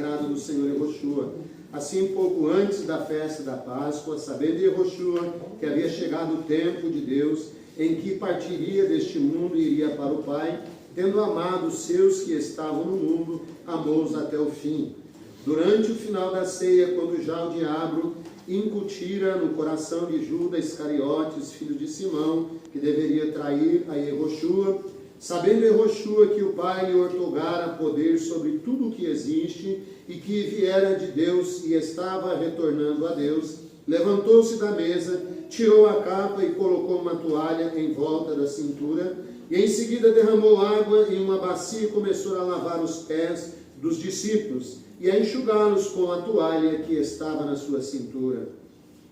sagrado do Senhor Yehoshua. Assim, pouco antes da festa da Páscoa, sabendo Yehoshua que havia chegado o tempo de Deus, em que partiria deste mundo e iria para o Pai, tendo amado os seus que estavam no mundo, amou-os até o fim. Durante o final da ceia, quando já o diabo incutira no coração de Judas Iscariotes, filho de Simão, que deveria trair a Yehoshua, sabendo Yehoshua que o Pai lhe outorgara poder sobre tudo o que existe e que viera de Deus e estava retornando a Deus, levantou-se da mesa, tirou a capa e colocou uma toalha em volta da cintura, e em seguida derramou água em uma bacia e começou a lavar os pés dos discípulos e a enxugá-los com a toalha que estava na sua cintura.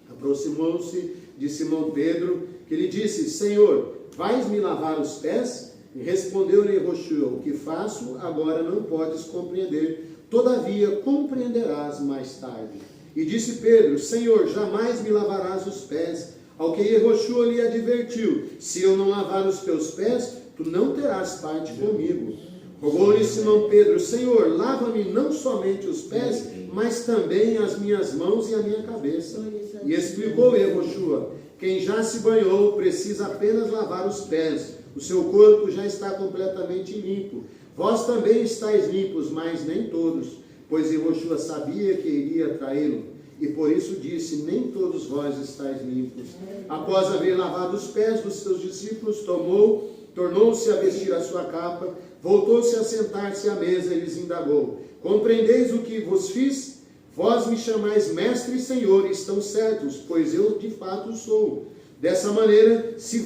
Aproximou-se de Simão Pedro, que lhe disse: Senhor, vais-me lavar os pés? E respondeu-lhe Yehoshua: o que faço agora não podes compreender, todavia compreenderás mais tarde. E disse Pedro: Senhor, jamais me lavarás os pés. Ao que Yehoshua lhe advertiu: se eu não lavar os teus pés, tu não terás parte comigo. Rogou-lhe Simão Pedro: Senhor, lava-me não somente os pés, mas também as minhas mãos e a minha cabeça. E explicou Yehoshua: quem já se banhou precisa apenas lavar os pés, o seu corpo já está completamente limpo. Vós também estáis limpos, mas nem todos, pois Yehoshua sabia que iria traí-lo, e por isso disse: nem todos vós estáis limpos. Após haver lavado os pés dos seus discípulos, tornou-se a vestir a sua capa, voltou-se a sentar-se à mesa e lhes indagou: compreendeis o que vos fiz? Vós me chamais mestre e senhor, e estão certos, pois eu de fato sou. Dessa maneira, se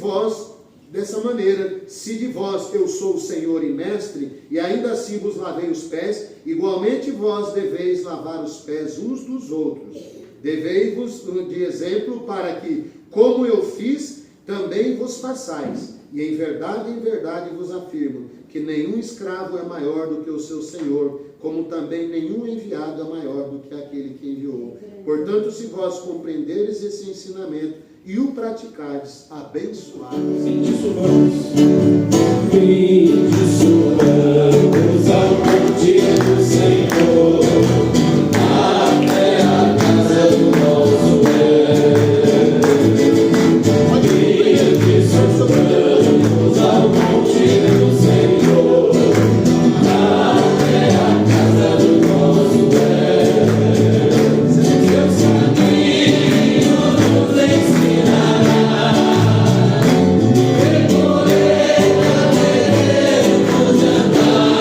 de vós eu sou o Senhor e mestre, e ainda assim vos lavei os pés, igualmente vós deveis lavar os pés uns dos outros. Devei-vos de exemplo para que, como eu fiz, também vos façais. E em verdade vos afirmo, que nenhum escravo é maior do que o seu senhor, como também nenhum enviado é maior do que aquele que enviou. Portanto, se vós compreenderes esse ensinamento e o praticardes, abençoados. Vinde suamos ao monte do Senhor, até a casa do nosso Deus. Vinde suamos ao monte do Senhor, até a casa do nosso Deus. Seu caminho nos ensinará. Por ele haveremos de andar.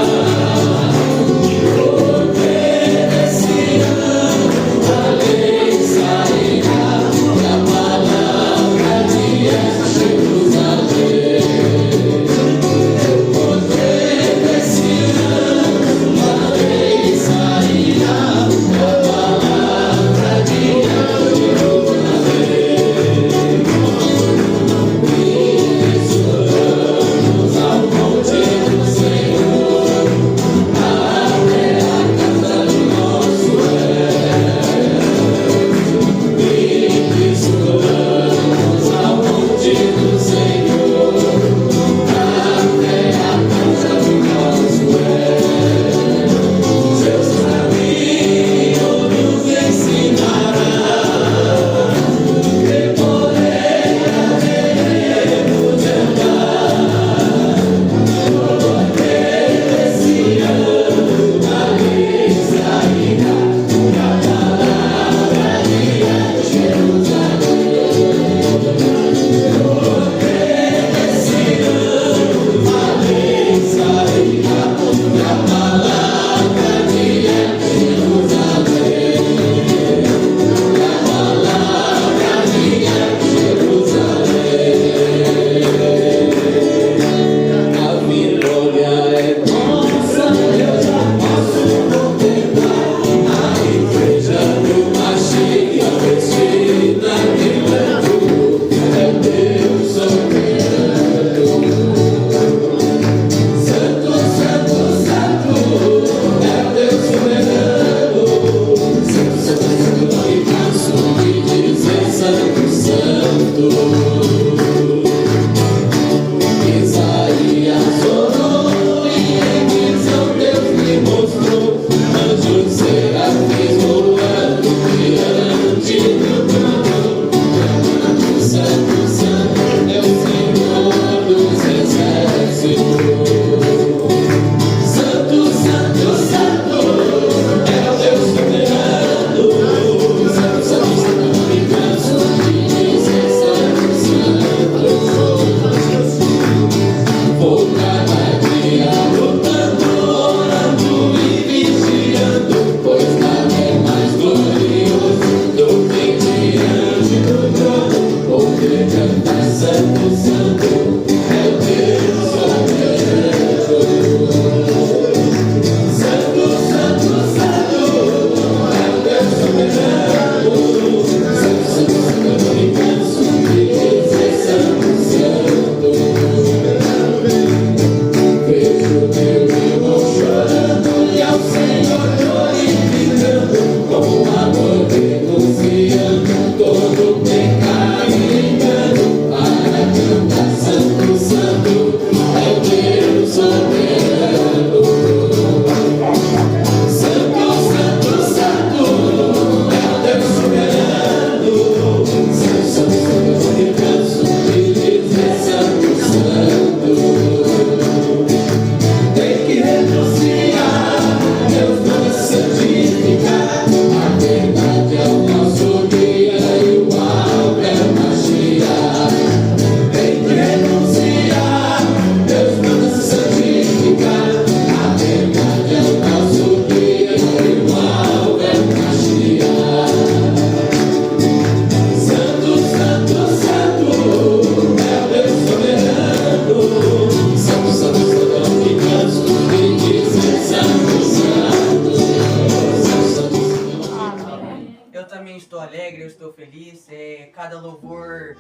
alegre, eu estou feliz. Cada louvor,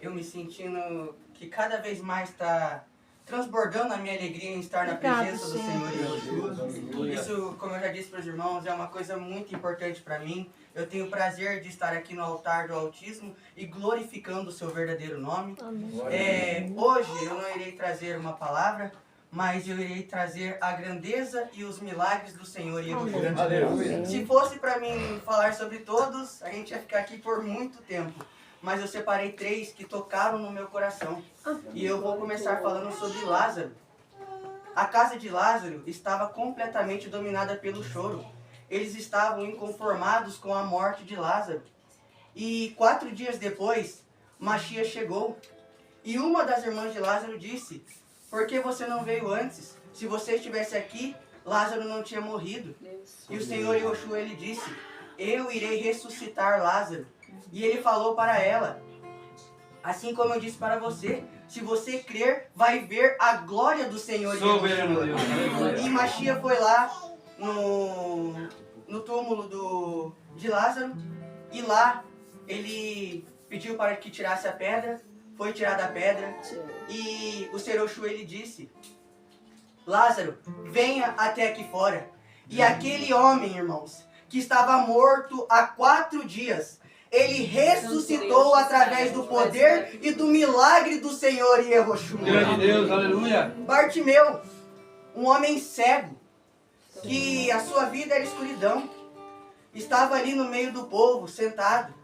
eu me sentindo que cada vez mais está transbordando a minha alegria em estar na presença do Senhor Yeshua. Isso, como eu já disse para os irmãos, é uma coisa muito importante para mim. Eu tenho o prazer de estar aqui no altar do autismo e glorificando o seu verdadeiro nome. Hoje eu não irei trazer uma palavra, mas eu irei trazer a grandeza e os milagres do Senhor Yeshua. Se fosse para mim falar sobre todos, a gente ia ficar aqui por muito tempo. Mas eu separei 3 que tocaram no meu coração. E eu vou começar falando sobre Lázaro. A casa de Lázaro estava completamente dominada pelo choro. Eles estavam inconformados com a morte de Lázaro. E 4 dias depois, Mashiach chegou. E uma das irmãs de Lázaro disse: por que você não veio antes? Se você estivesse aqui, Lázaro não tinha morrido. E o Senhor Yeshua, ele disse: eu irei ressuscitar Lázaro. E ele falou para ela: assim como eu disse para você, se você crer, vai ver a glória do Senhor Yeshua. E Mashiach foi lá no túmulo de Lázaro, e lá ele pediu para que tirasse a pedra. Foi tirada a pedra, e o Senhor Yeshua, ele disse: Lázaro, venha até aqui fora. E aquele homem, irmãos, que estava morto há 4 dias, ele ressuscitou através do poder e do milagre do Senhor Yeshua. Glória a Deus, aleluia. Bartimeu, um homem cego, que a sua vida era escuridão, estava ali no meio do povo, sentado,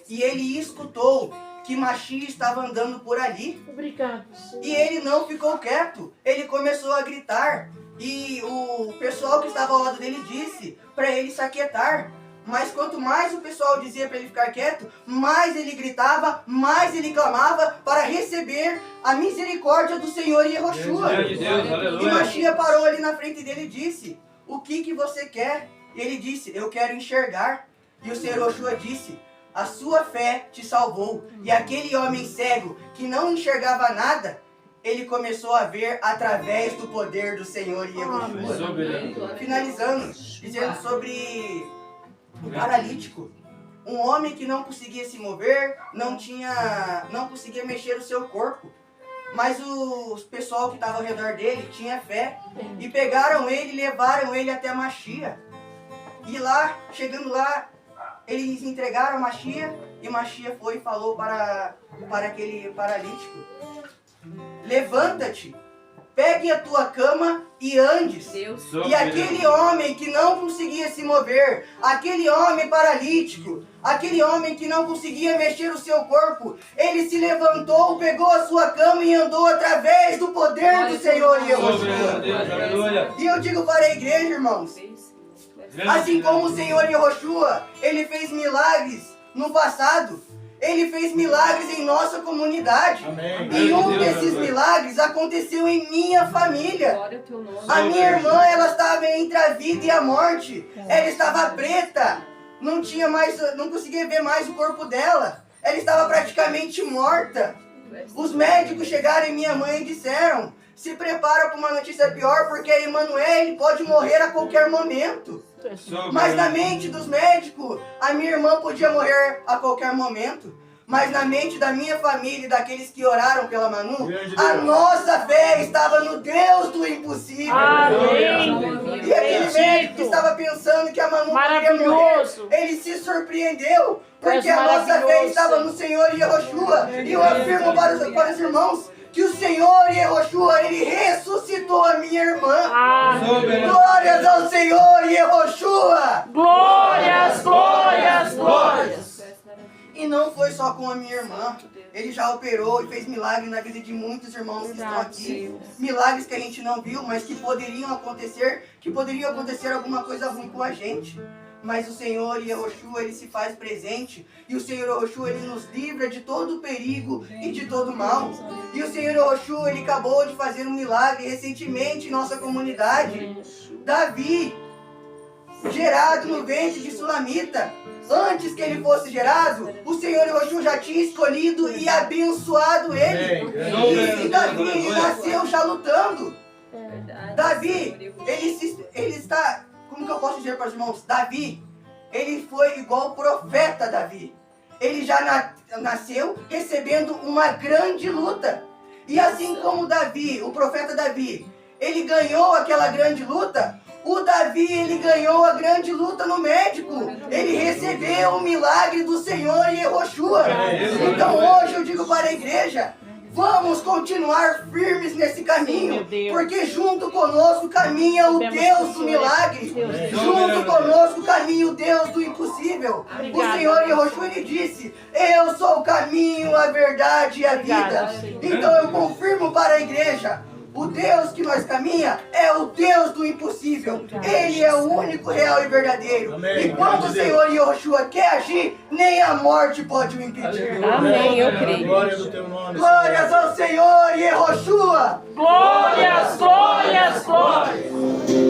e ele escutou que Mashiach estava andando por ali. Obrigado. E ele não ficou quieto, ele começou a gritar, e o pessoal que estava ao lado dele disse para ele se aquietar. Mas quanto mais o pessoal dizia para ele ficar quieto, mais ele gritava, mais ele clamava para receber a misericórdia do Senhor Yeshua. E Mashiach parou ali na frente dele e disse: o que você quer? E ele disse: eu quero enxergar. E o Senhor Yeshua disse: a sua fé te salvou. E aquele homem cego que não enxergava nada, ele começou a ver através do poder do Senhor Yeshua. Finalizando, dizendo sobre o paralítico. Um homem que não conseguia se mover, não conseguia mexer o seu corpo. Mas o pessoal que estava ao redor dele tinha fé. E pegaram ele e levaram ele até Mashiach. E lá, chegando lá, eles entregaram a Mashiach, e Mashiach foi e falou para aquele paralítico: levanta-te, pegue a tua cama e andes. E aquele homem que não conseguia se mover, aquele homem paralítico, aquele homem que não conseguia mexer o seu corpo, ele se levantou, pegou a sua cama e andou através do poder do Senhor Yeshua. E eu digo para a igreja, irmãos, assim como o Senhor Yeshua, ele fez milagres no passado, ele fez milagres em nossa comunidade. Amém. E um desses milagres aconteceu em minha família. A minha irmã, ela estava entre a vida e a morte. Ela estava preta, não conseguia ver mais o corpo dela. Ela estava praticamente morta. Os médicos chegaram em minha mãe e disseram: se prepara para uma notícia pior, porque a Emanuele pode morrer a qualquer momento. Mas na mente dos médicos, a minha irmã podia morrer a qualquer momento. Mas na mente da minha família e daqueles que oraram pela Manu, a nossa fé estava no Deus do impossível. Amém. E aquele médico que estava pensando que a Manu poderia morrer, ele se surpreendeu, porque a nossa fé estava no Senhor Yeshua. E eu afirmo para os irmãos que o Senhor Yeshua, ele ressuscitou a minha irmã. Glórias ao Senhor Yeshua. Glórias, glórias, glórias. E não foi só com a minha irmã. Ele já operou e fez milagre na vida de muitos irmãos que estão aqui. Milagres que a gente não viu, mas que poderiam acontecer alguma coisa ruim com a gente. Mas o Senhor Yeshua, ele se faz presente. E o Senhor Yeshua, ele nos livra de todo perigo e de todo mal. E o Senhor Yeshua, ele acabou de fazer um milagre recentemente em nossa comunidade. Davi, gerado no ventre de Sulamita. Antes que ele fosse gerado, o Senhor Yeshua já tinha escolhido e abençoado ele. E Davi, ele nasceu já lutando. Davi, ele está... Como que eu posso dizer para os irmãos? Davi, ele foi igual o profeta Davi. Ele já nasceu recebendo uma grande luta. E assim como Davi, o profeta Davi, ele ganhou aquela grande luta, o Davi, ele ganhou a grande luta no médico. Ele recebeu o milagre do Senhor em Yehoshua. Então hoje eu digo para a igreja, vamos continuar firmes nesse caminho, porque junto conosco caminha o Deus do milagre. Junto conosco caminha o Deus do impossível. O Senhor Yehoshua, ele disse, eu sou o caminho, a verdade e a vida. Então eu confirmo para a igreja, o Deus que nós caminha é o Deus do impossível. Ele é o único, real e verdadeiro. E quando o Senhor Yehoshua quer agir, nem a morte pode o impedir. Amém, eu creio. Glória do teu nome. Glórias ao Senhor Yehoshua. Glórias, glórias, glórias.